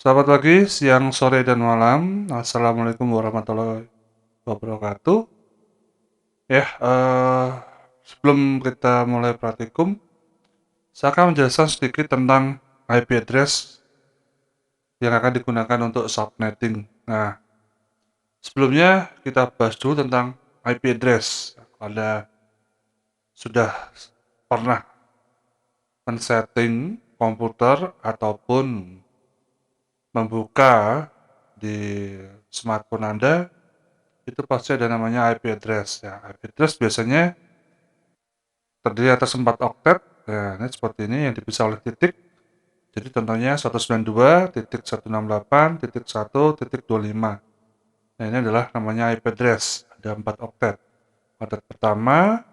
Selamat pagi, siang, sore, dan malam. Assalamualaikum warahmatullahi wabarakatuh. Ya, sebelum kita mulai praktikum, saya akan menjelaskan sedikit tentang IP address yang akan digunakan untuk subnetting. Nah, sebelumnya kita bahas dulu tentang IP address. Anda sudah pernah men-setting komputer ataupun membuka di smartphone Anda, itu pasti ada namanya IP address ya. IP address biasanya terdiri atas 4 oktet. Ya, ini seperti ini yang dipisah oleh titik. Jadi contohnya 192.168.1.25. Nah, ini adalah namanya IP address. Ada 4 oktet. Oktet pertama,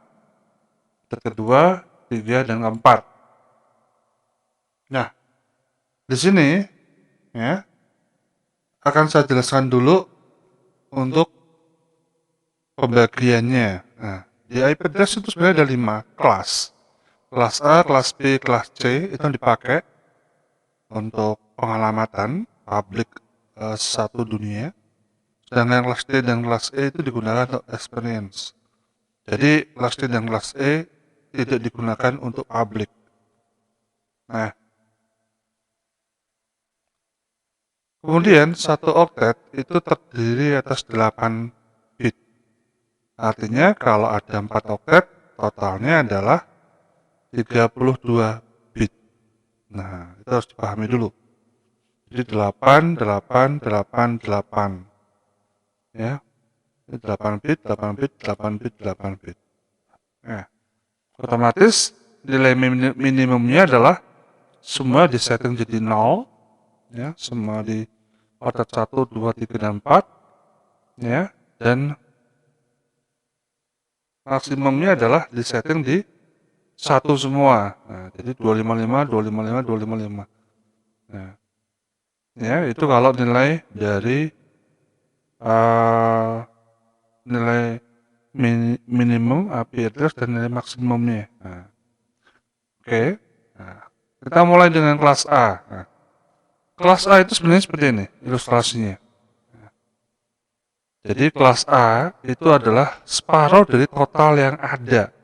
oktet kedua, ketiga, dan keempat. Nah, di sini ya akan saya jelaskan dulu untuk pembagiannya. Nah, di IP address itu sebenarnya ada 5 kelas. Kelas A, kelas B, kelas C itu yang dipakai untuk pengalamatan publik satu dunia. Sedangkan kelas D dan kelas E itu digunakan untuk experience. Jadi kelas D dan kelas E tidak digunakan untuk publik. Nah, kemudian satu oktet itu terdiri atas 8 bit. Artinya kalau ada 4 oktet, totalnya adalah 32 bit. Nah, itu harus dipahami dulu. Jadi 8, 8, 8, 8. Ya, 8 bit, 8 bit, 8 bit, 8 bit. Nah, otomatis nilai minimumnya adalah semua disetting jadi 0, ya, semua di oktet 1, 2, 3, dan 4, ya, dan maksimumnya adalah disetting di 1 semua. Nah, jadi 255, 255, 255. Nah, ya, itu kalau nilai dari nilai minimum IP address dan nilai maksimumnya. Nah, oke. Nah, kita mulai dengan kelas A. Nah, kelas A itu sebenarnya seperti ini ilustrasinya. Jadi kelas A itu adalah separuh dari total yang ada.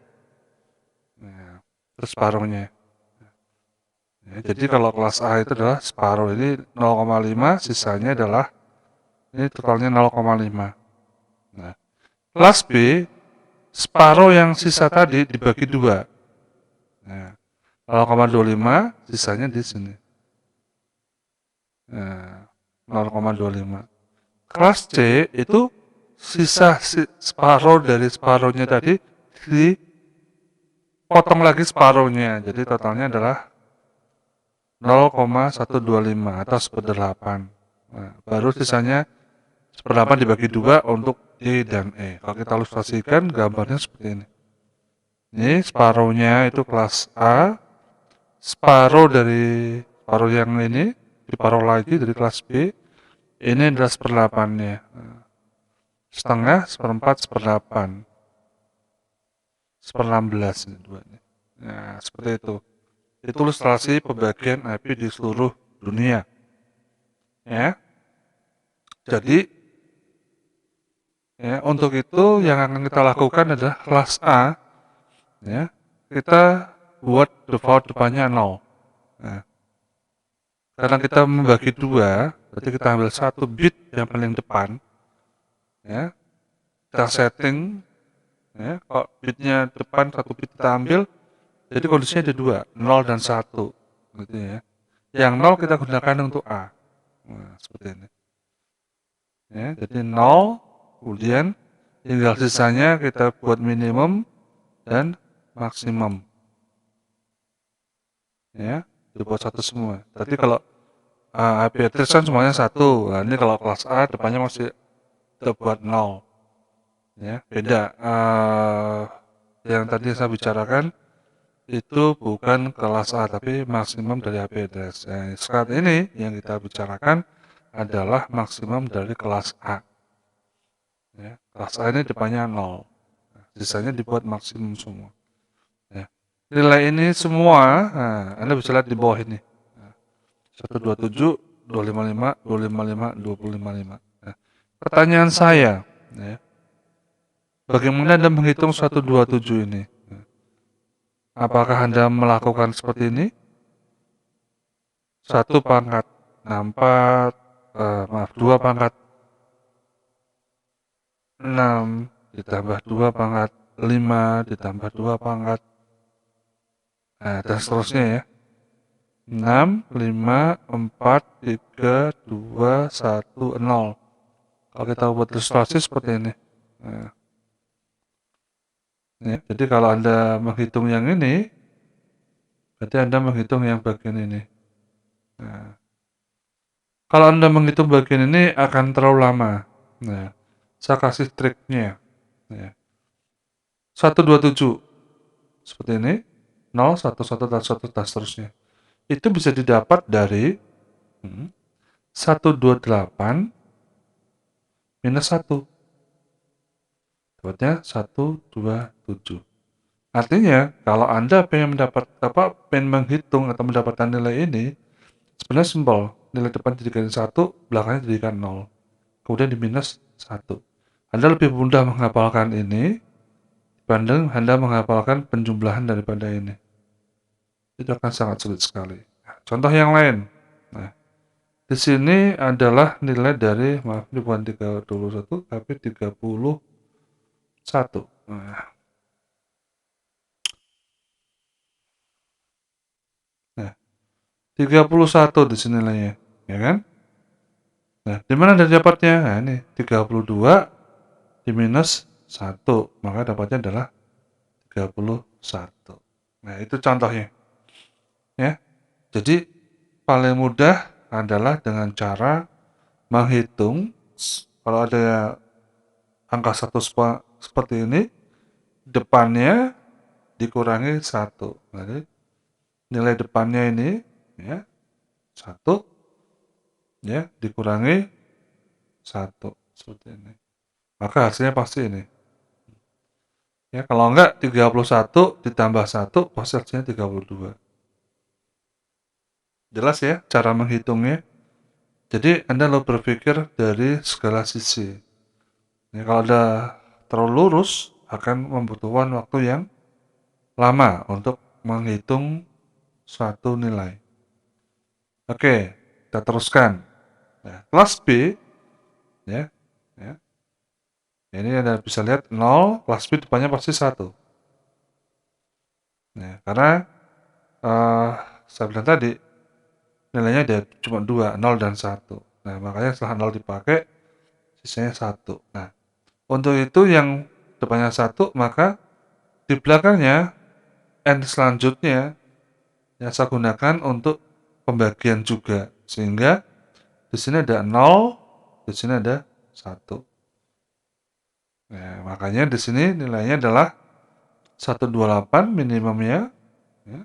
Nah, itu separuhnya. Ya, jadi kalau kelas A itu adalah separuh, ini 0,5, sisanya adalah ini totalnya 0,5. Nah, kelas B separuh yang sisa tadi dibagi 2. Nah, 0,25 sisanya di sini. Nah, 0,25. Kelas C itu sisa separuh dari separuhnya tadi dipotong lagi separuhnya. Jadi totalnya adalah 0,125 atau 1/8. Nah, baru sisanya 1/8 dibagi 2 untuk D dan E. Kalau kita ilustrasikan gambarnya seperti ini. Ini separuhnya itu kelas A, separuh dari separuh yang ini diparuh lagi dari kelas B. Ini adalah 1/8-nya. Setengah, 1/4, 1/8. 1/16 ini duanya. Nah, seperti itu. Itu ilustrasi pembagian IP di seluruh dunia. Ya. Jadi, ya, untuk itu yang akan kita lakukan adalah kelas A, ya, kita buat default depannya 0. Nah, karena kita membagi 2, berarti kita ambil 1 bit yang paling depan, ya, kita setting, ya, kalau bitnya depan 1 bit kita ambil, jadi kondisinya ada 2, 0 dan 1, gitu ya. Yang 0 kita gunakan untuk A. Nah, seperti ini. Ya, jadi 0, kemudian tinggal sisanya kita buat minimum dan maksimum. Ya, dibuat 1 semua. Tadi kalau IP address kan semuanya 1. Nah, ini kalau kelas A depannya masih kita buat 0. Ya, beda. Yang tadi saya bicarakan itu bukan kelas A tapi maksimum dari IP address. Nah, saat ini yang kita bicarakan adalah maksimum dari kelas A. Ya, kelas A ini depannya 0. Nah, sisanya dibuat maksimum semua. Ya. Nilai ini semua, nah, Anda bisa lihat di bawah ini. Nah, 127 255, 255, 255. Nah, pertanyaan saya, ya, bagaimana Anda menghitung 127 ini? Apakah Anda melakukan seperti ini? 1 pangkat 64, 2 pangkat 6 ditambah 2 pangkat 5 ditambah 2 pangkat, nah, dan seterusnya ya. 6, 5, 4, 3, 2, 1, 0. Kalau kita buat ilustrasi seperti ini. Nah, ya, jadi kalau Anda menghitung yang ini, berarti Anda menghitung yang bagian ini. Nah, kalau Anda menghitung bagian ini akan terlalu lama. Nah, saya kasih triknya. Ya. 127 seperti ini, 0, 1, 1, dan 1, dan seterusnya. Itu bisa didapat dari 128 minus 1. Dapatnya 127. Artinya, kalau Anda pengen menghitung atau mendapatkan nilai ini, sebenarnya simpel. Nilai depan dijadikan 1, belakangnya dijadikan 0. Kemudian diminus 1. Anda lebih mudah menghafalkan ini dibanding Anda menghafalkan penjumlahan daripada ini. Itu akan sangat sulit sekali. Nah, contoh yang lain. Nah, di sini adalah nilai dari, maaf, ini bukan 31, tapi 31. Nah, 31 di sini nilainya, ya kan? Nah, di mana dari dapatnya? Nah, ini 32 diminus 1, maka dapatnya adalah 31. Nah, itu contohnya. Ya. Jadi, paling mudah adalah dengan cara menghitung. Kalau ada angka 1 seperti ini, depannya dikurangi 1. Jadi, nilai depannya ini, ya, 1, ya, dikurangi 1. Seperti ini. Maka hasilnya pasti ini. Ya, kalau enggak 31 ditambah 1 pasti hasilnya 32. Jelas ya cara menghitungnya. Jadi Anda lo berpikir dari segala sisi. Ya, kalau Anda terlalu lurus akan membutuhkan waktu yang lama untuk menghitung suatu nilai. Oke, kita teruskan. Nah, kelas B, ya, ya. Ini Anda bisa lihat 0, kelas B depannya pasti 1. Ya, karena saya bilang tadi nilainya ada cuma 2, 0 dan 1. Nah, makanya setelah 0 dipakai, sisanya 1. Nah, untuk itu yang depannya 1, maka di belakangnya N selanjutnya yang saya gunakan untuk pembagian juga. Sehingga di sini ada 0, di sini ada 1. Nah, makanya di sini nilainya adalah 128 minimumnya. Ya.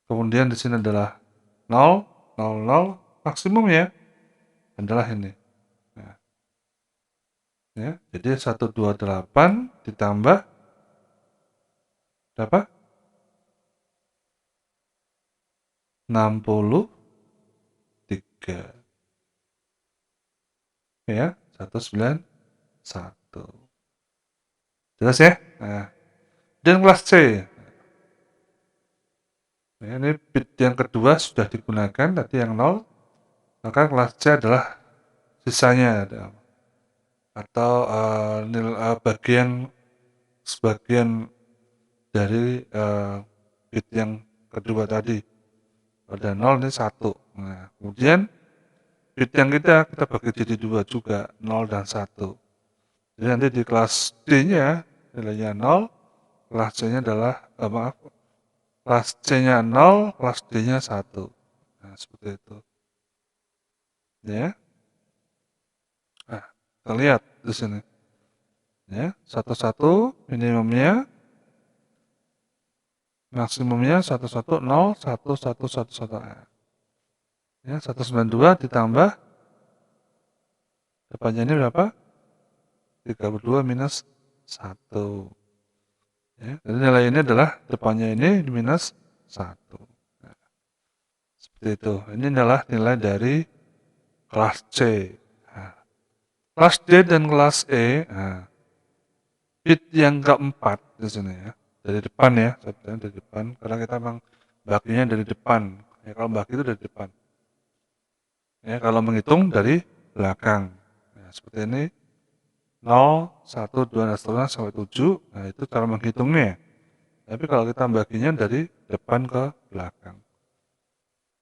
Kemudian di sini adalah 0, 0, 0, maksimumnya adalah ini. Nah, ya, jadi 128 ditambah berapa? 63. Ya, 191. Jelas ya? Nah, dan kelas C. Nah, ini bit yang kedua sudah digunakan, tadi yang 0. Maka kelas C adalah sisanya atau sebagian dari bit yang kedua tadi. Ada 0 ini 1. Nah, kemudian bit yang kita bagi jadi 2 juga, 0 dan 1. Jadi nanti di kelas D-nya nilainya 0, kelas C-nya adalah, kelas C-nya 0, kelas D-nya 1. Nah, seperti itu. Ya. Nah, kita lihat di sini. Ya, 11 minimumnya, maksimumnya 110, 1111. Ya, 192 ditambah depannya ini berapa? 32 minus 1. Ya, jadi nilai ini adalah depannya ini minus 1. Nah, Seperti itu. Ini adalah nilai dari kelas C. Nah, kelas D dan kelas E, nah, bit yang keempat di sini ya, dari depan ya, saya dari depan, karena kita memang baginya dari depan. Ya, kalau bagi itu dari depan. Ya, kalau menghitung dari belakang. Nah, seperti ini, 0, 1, 2, dan seterusnya sampai 7. Nah, itu cara menghitungnya. Tapi kalau kita baginya dari depan ke belakang.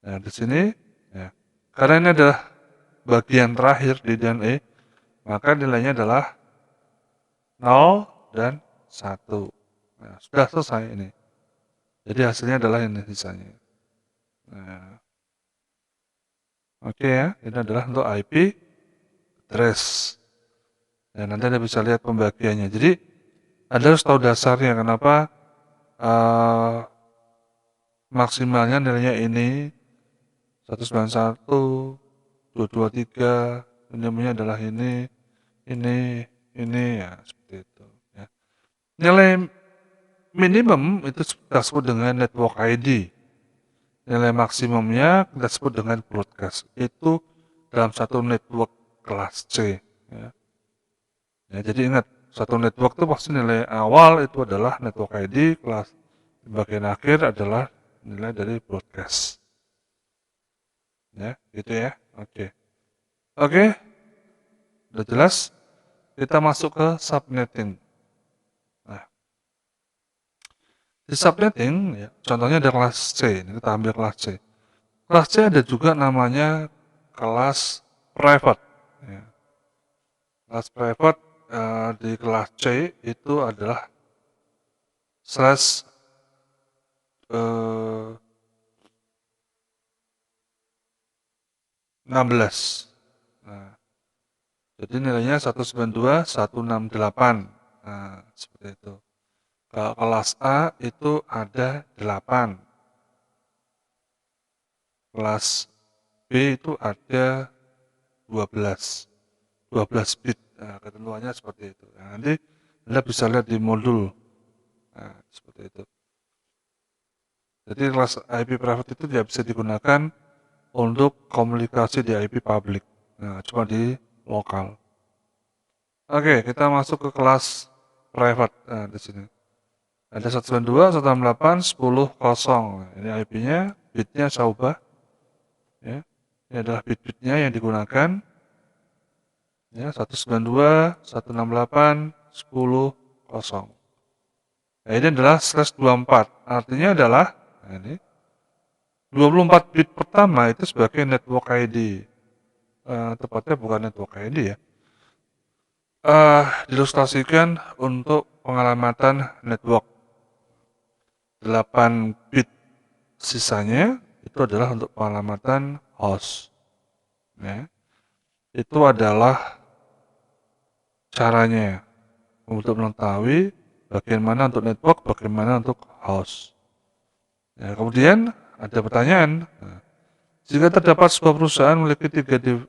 Nah, di sini, ya, karena ini adalah bagian terakhir di DNA, maka nilainya adalah 0 dan 1. Nah, sudah selesai ini. Jadi hasilnya adalah ini sisanya. Nah, oke ya, ini adalah untuk IP address. Dan nanti Anda bisa lihat pembagiannya. Jadi, Anda harus tahu dasarnya kenapa maksimalnya nilainya ini 191, 223, minimumnya adalah ini ya seperti itu. Ya. Nilai minimum itu kita sebut dengan network ID. Nilai maksimumnya kita sebut dengan broadcast. Itu dalam satu network kelas C. Ya. Ya, jadi ingat, satu network itu pasti nilai awal itu adalah network ID, kelas bagian akhir adalah nilai dari broadcast. Ya, gitu ya. Oke. Oke, udah jelas. Kita masuk ke subnetting. Nah, di subnetting, ya, contohnya ada kelas C. Ini kita ambil kelas C. Kelas C ada juga namanya kelas private. Ya. Kelas private di kelas C itu adalah slash 16. Nah, jadi nilainya 192.168. Nah, seperti itu. Kalau kelas A itu ada 8. Kelas B itu ada 12. 12 bit. Nah, ketentuannya seperti itu. Nah, nanti Anda bisa lihat di modul. Nah, seperti itu. Jadi kelas IP private itu tidak bisa digunakan untuk komunikasi di IP public. Nah, cuma di lokal. Oke, kita masuk ke kelas private. Nah, di sini. Ada 192, 168, 10, 0. Ini IP-nya, bitnya saya ubah. Ya. Ini adalah bit-bitnya yang digunakan. Ya, 192, 168, 10, 0. Nah, ini adalah slash 24. Artinya adalah, nah ini, 24 bit pertama itu sebagai network ID. Tepatnya bukan network ID ya. Diilustrasikan untuk pengalamatan network. 8 bit sisanya itu adalah untuk pengalamatan host. Ya. Itu adalah caranya untuk mengetahui bagaimana untuk network, bagaimana untuk host. Ya, kemudian ada pertanyaan, jika terdapat sebuah perusahaan memiliki 3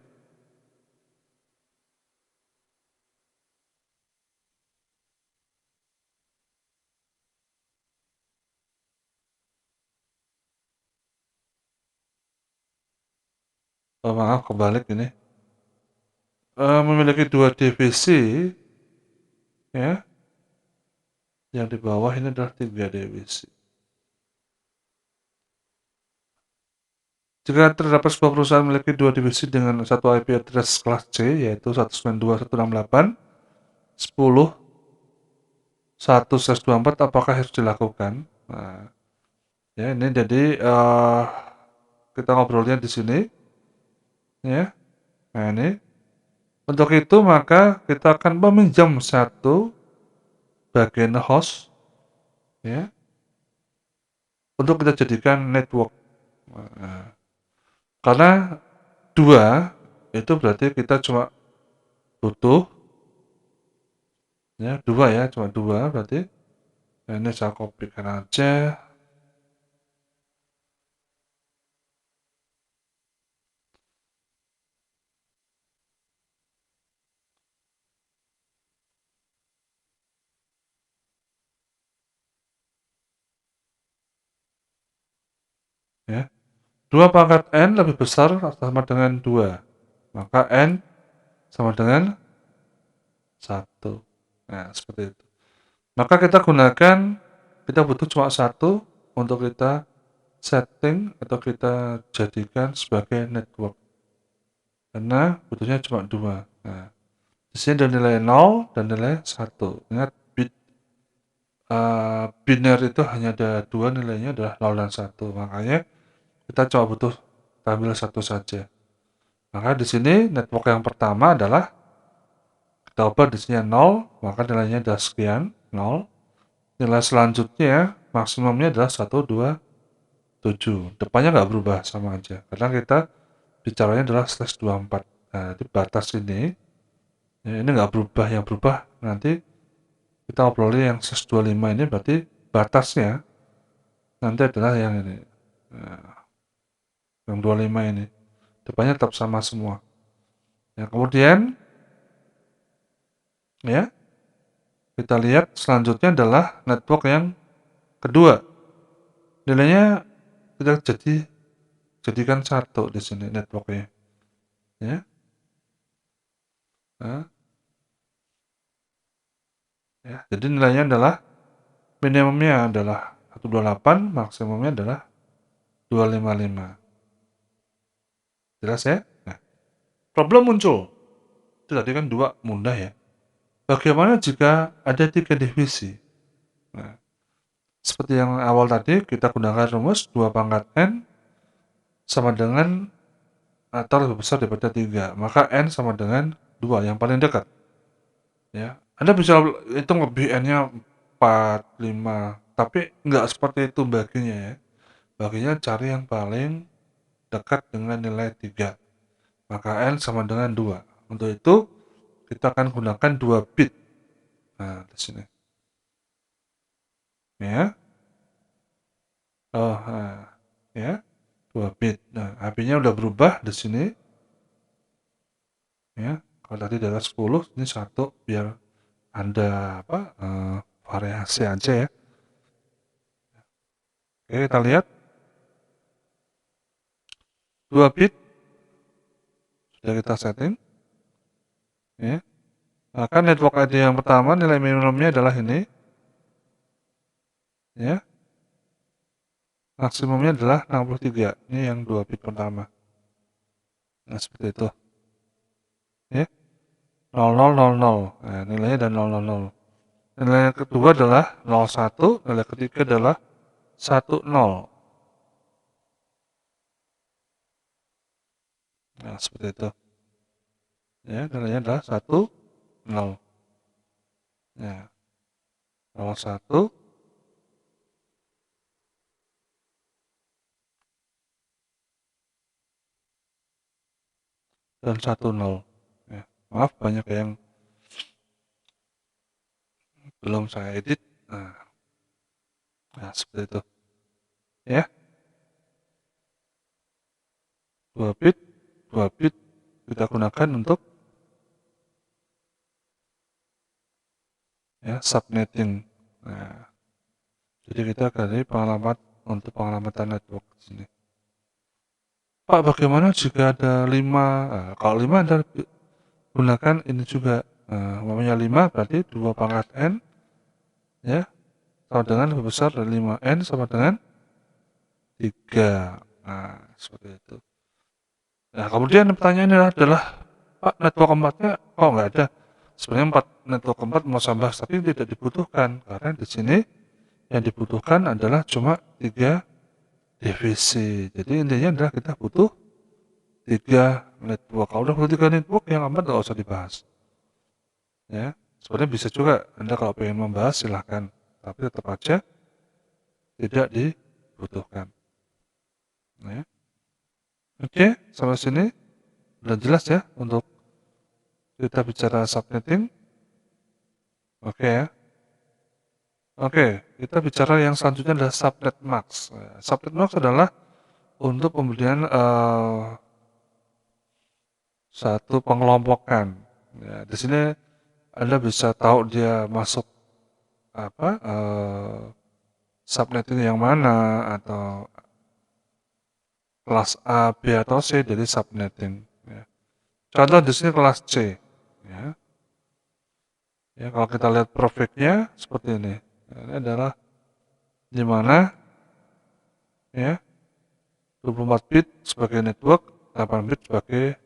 maaf kebalik ini, memiliki 2 divisi, ya, yang di bawah ini adalah 3 divisi. Jika terdapat sebuah perusahaan memiliki 2 divisi dengan satu IP address kelas C, yaitu 192.168, 10, 1/24, apakah harus dilakukan? Nah, ya ini jadi kita ngobrolnya di sini, ya. Nah ini, untuk itu maka kita akan meminjam satu bagian host, ya, untuk kita jadikan network. Nah, karena 2 itu berarti kita cuma butuh, ya, 2 ya, cuma 2 berarti. Nah, ini saya kopikan aja, ya. 2 pangkat N lebih besar atau sama dengan 2. Maka N sama dengan 1. Nah, seperti itu. Maka kita butuh cuma satu untuk kita setting atau kita jadikan sebagai network. Karena butuhnya cuma 2. Nah, di sini ada nilai 0 dan nilai 1. Ingat, biner itu hanya ada 2, nilainya adalah 0 dan 1. Makanya kita cuma butuh ambil satu saja. Maka di sini network yang pertama adalah kita ubah di sini 0, maka nilainya adalah sekian, 0. Nilai selanjutnya maksimumnya adalah 1, 2, 7. Depannya nggak berubah, sama aja. Karena kita bicaranya adalah slash 24. Nah, di batas ini, ya, ini nggak berubah. Yang berubah nanti kita obrolin yang slash 25 ini berarti batasnya nanti adalah yang ini. Nah, yang 25 ini. Depannya tetap sama semua. Ya, kemudian ya, kita lihat selanjutnya adalah network yang kedua. Nilainya kita jadikan 1 di sini networknya. Ya. Nah, ya, jadi nilainya adalah minimumnya adalah 128, maksimumnya adalah 255. Jelas ya? Nah, problem muncul. Itu tadi kan 2 mudah ya. Bagaimana jika ada 3 divisi? Nah, seperti yang awal tadi, kita gunakan rumus 2 pangkat N sama dengan atau lebih besar daripada 3. Maka N sama dengan 2, yang paling dekat. Ya, Anda bisa hitung lebih N-nya 4, 5, tapi nggak seperti itu baginya ya. Baginya cari yang paling dekat dengan nilai 3. Maka N sama dengan 2. Untuk itu, kita akan gunakan 2 bit. Nah, di sini. Ya. Oh, nah, ya. 2 bit. Nah, HP-nya udah berubah di sini. Ya. Kalau tadi adalah 10, ini 1 biar Anda variasi aja ya. Oke, kita lihat. 2 bit sudah kita setting. Ya. Maka network ID yang pertama nilai minimumnya adalah ini. Ya. Maksimumnya adalah 63. Ini yang 2 bit pertama. Nah, seperti itu. Ya. 0000. Nah, nilainya ada 000. Nilai yang kedua adalah 01, nilai ketiga adalah 10. Nah, seperti itu. Ya, nilainya adalah 10. Ya, 01 dan 10. Ya, maaf banyak yang belum saya edit. Nah, seperti itu. Ya, 2 bit, 2 bit kita gunakan untuk ya subnetting. Nah, jadi kita dari pengalaman untuk pengelamatan network di sini. Pak, bagaimana jika ada 5? Nah, kalau 5 Anda gunakan ini juga. Namanya 5 berarti 2 pangkat N ya sama dengan lebih besar dari 5N sama dengan 3. Nah, seperti itu. Nah, kemudian pertanyaannya adalah, Pak, network keempatnya kok nggak ada? Sebenarnya network keempat mau tambah, tapi tidak dibutuhkan. Karena di sini yang dibutuhkan adalah cuma 3 divisi. Jadi intinya adalah kita butuh 3 network. Kalau udah butuh 3 network, yang keempat nggak usah dibahas. Ya, sebenarnya bisa juga Anda kalau pengen membahas silahkan. Tapi tetap aja tidak dibutuhkan. Ya. Oke, sampai sini udah jelas ya untuk kita bicara subnetting. Oke ya. Oke, kita bicara yang selanjutnya adalah subnet max. Subnet max adalah untuk pemberian satu pengelompokan. Ya, di sini Anda bisa tahu dia masuk subnetting yang mana atau kelas A, B, atau C dari subnetting. Ya. Contoh di sini kelas C. Ya. Ya, kalau kita lihat profilnya seperti ini. Nah, ini adalah di mana ya 24 bit sebagai network, 8 bit sebagai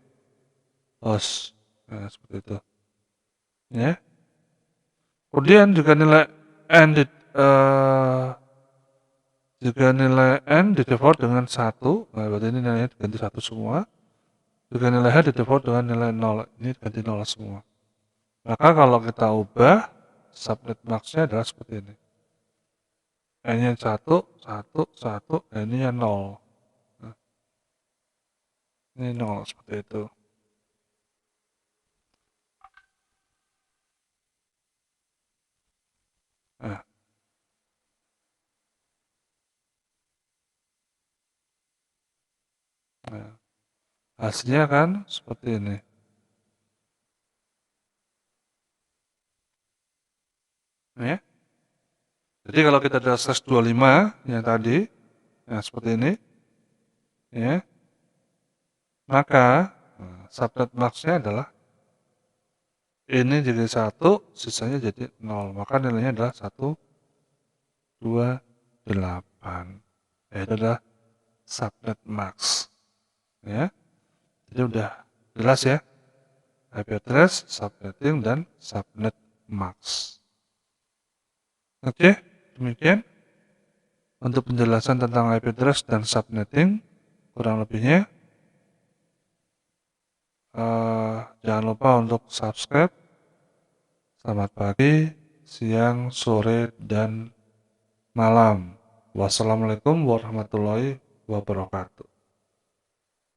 host. Nah, seperti itu. Ya. Kemudian juga nilai n di default dengan 1. Nah, berarti ini nilainya diganti 1 semua. Juga nilai H di default dengan nilai 0. Ini ganti 0 semua. Maka kalau kita ubah, subnet max-nya adalah seperti ini. N-nya 1, 1, 1, dan ini 0. Nah, ini 0 seperti itu. Nah, nah, hasilnya kan seperti ini. Ya. Jadi kalau kita ada slash 25 yang tadi, ya seperti ini, ya, maka subnet max-nya adalah ini jadi 1, sisanya jadi 0. Maka nilainya adalah 1, 2, 8. Ya, itu adalah subnet max. Ya, jadi udah jelas ya. IP address, subnetting, dan subnet max. Oke, demikian untuk penjelasan tentang IP address dan subnetting. Kurang lebihnya, jangan lupa untuk subscribe. Selamat pagi, siang, sore, dan malam. Wassalamualaikum warahmatullahi wabarakatuh.